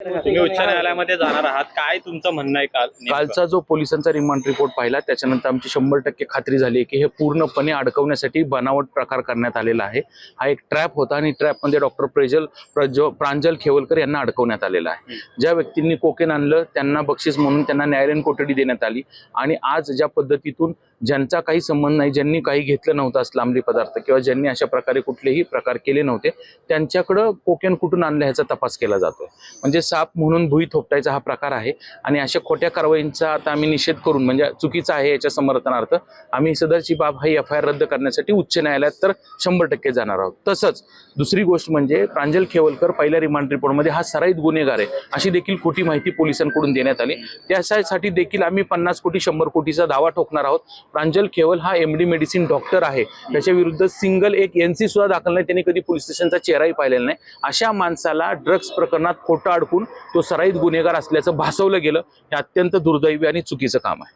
तुम्ही उच्च न्यायालयामध्ये जाणार आहात, काय तुमचं म्हणणं आहे काल नेमकं? कालचा जो पोलिसांचा रिमांड रिपोर्ट पाहिला त्याच्यानंतर आमची 100% खात्री झाली की हे पूर्णपणे अडकवण्यासाठी बनावट प्रकार करण्यात आलेला आहे. हा एक ट्रॅप होता आणि ट्रॅपमध्ये डॉक्टर प्रांजल खेवलकर यांना अडकवण्यात आलेला आहे. ज्या व्यक्तींनी कोकेन आणलं त्यांना बक्षीस म्हणून त्यांना न्यायालयीन कोठडी देण्यात आली आणि आज ज्या पद्धतीतून ज्यांचा काही संबंध नाही, ज्यांनी काही घेतलं नव्हतं असलं अंमली पदार्थ किंवा ज्यांनी अशा प्रकारे कुठलेही प्रकार केले नव्हते त्यांच्याकडं कोकेन कुठून आणलं ह्याचा तपास केला जातोय. म्हणजे साप म्हणून भुई थोपटायचा हा प्रकार आहे आणि अशा खोट्या कारवाईंचा आता आम्ही निषेध करून म्हणजे चुकीचा आहे याच्या समर्थनार्थ आम्ही सदरची बाब ही FIR रद्द करण्यासाठी उच्च न्यायालयात तर 100% जाणार आहोत. तसंच दुसरी गोष्ट म्हणजे प्रांजल खेवलकर पहिल्या रिमांड रिपोर्टमध्ये हा सराईत गुन्हेगार आहे अशी देखील खोटी माहिती पोलिसांकडून देण्यात आली. त्यासाठी देखील आम्ही 50 कोटी 100 कोटीचा दावा ठोकणार आहोत. प्रांजल खेवल हा MD मेडिसिन डॉक्टर आहे, त्याच्या विरुद्ध सिंगल एक NC सुद्धा दाखल नाही, त्यांनी कधी पोलीस स्टेशनचा चेहराही पाहिलेला नाही. अशा माणसाला ड्रग्ज प्रकरणात खोटं अडकून तो सराईत गुन्हेगार असल्याचं भासवलं गेलं, हे अत्यंत दुर्दैवी आणि चुकीचं काम आहे.